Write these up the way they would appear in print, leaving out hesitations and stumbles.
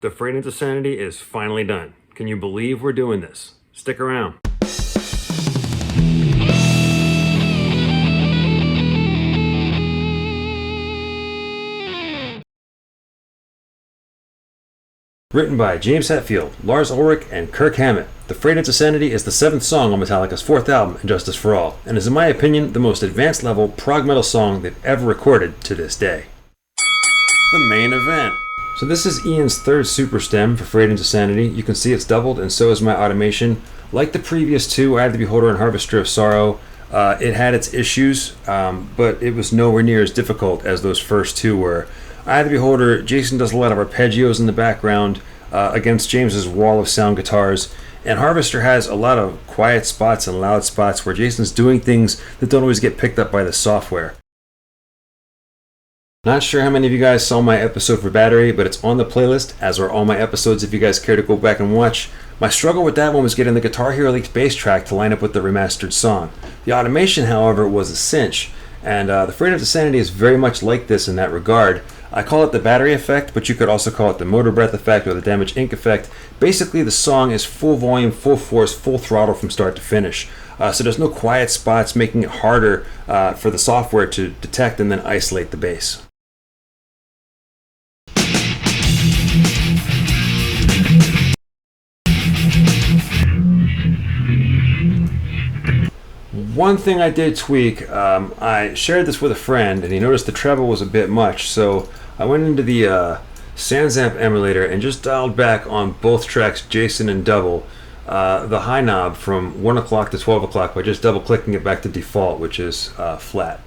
The Frayed into Sanity is finally done. Can you believe we're doing this? Stick around. Written by James Hetfield, Lars Ulrich, and Kirk Hammett, The Frayed into Sanity is the 7th song on Metallica's 4th album, Injustice for All, and is in my opinion the most advanced level prog metal song they've ever recorded to this day. The main event. So this is Ian's 3rd super stem for Frayed into Sanity. You can see it's doubled, and so is my automation. Like the previous two, Eye of the Beholder and Harvester of Sorrow, it had its issues, but it was nowhere near as difficult as those first two were. Eye of the Beholder, Jason does a lot of arpeggios in the background against James's wall of sound guitars, and Harvester has a lot of quiet spots and loud spots where Jason's doing things that don't always get picked up by the software. Not sure how many of you guys saw my episode for Battery, but it's on the playlist, as are all my episodes if you guys care to go back and watch. My struggle with that one was getting the Guitar Hero Leaks bass track to line up with the remastered song. The automation, however, was a cinch, and the Frayed into Sanity is very much like this in that regard. I call it the battery effect, but you could also call it the motor breath effect or the damaged ink effect. Basically, the song is full volume, full force, full throttle from start to finish. So there's no quiet spots, making it harder for the software to detect and then isolate the bass. One thing I did tweak, I shared this with a friend and he noticed the treble was a bit much, so I went into the SansAmp emulator and just dialed back on both tracks, Jason and Double, the high knob from 1 o'clock to 12 o'clock by just double clicking it back to default, which is flat.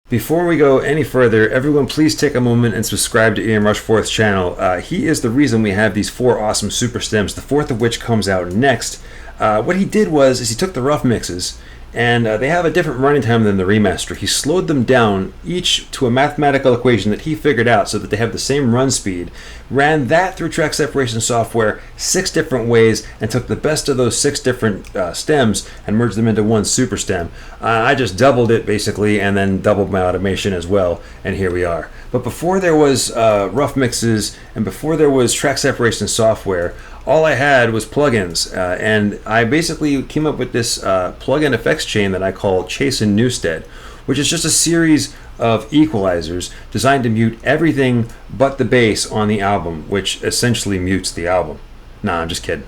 Before we go any further, everyone please take a moment and subscribe to Ian Rushforth's channel. He is the reason we have these 4 awesome super stems, the 4th of which comes out next. What he did was he took the rough mixes, and they have a different running time than the remaster. He slowed them down, each to a mathematical equation that he figured out so that they have the same run speed, ran that through track separation software 6 different ways, and took the best of those 6 different stems and merged them into one super stem. I just doubled it basically, and then doubled my automation as well, and here we are. But before there was rough mixes, and before there was track separation software, all I had was plugins, and I basically came up with this plugin effects chain that I call Chase and Newstead, which is just a series of equalizers designed to mute everything but the bass on the album, which essentially mutes the album. Nah, I'm just kidding.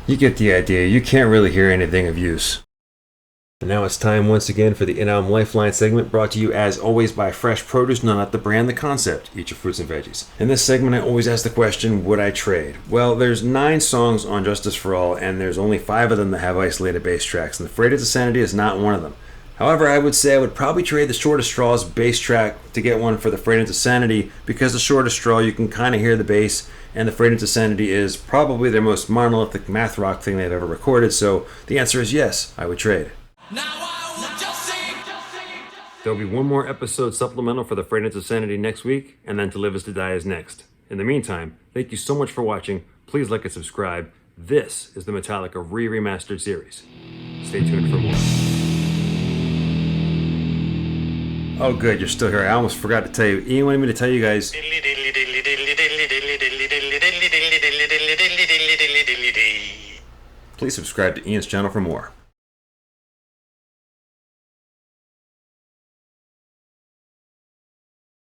You get the idea. You can't really hear anything of use. And now it's time once again for the in-album Lifeline segment, brought to you as always by Fresh Produce, no, not the brand, the concept. Eat your fruits and veggies. In this segment, I always ask the question, would I trade? Well, there's 9 songs on Justice for All, and there's only 5 of them that have isolated bass tracks, and the Frayed into Sanity is not one of them. However, I would say I would probably trade the Shortest Straw's bass track to get one for the Frayed into Sanity, because the Shortest Straw, you can kind of hear the bass, and the Frayed into Sanity is probably their most monolithic math rock thing they've ever recorded, so the answer is yes, I would trade. There'll be one more episode supplemental for the Frayed into Sanity next week, and then To Live is to Die is next. In the meantime, thank you so much for watching. Please like and subscribe. This is the Metallica Re-Remastered series. Stay tuned for more. Oh good, you're still here. I almost forgot to tell you. Ian wanted me to tell you guys. Please subscribe to Ian's channel for more.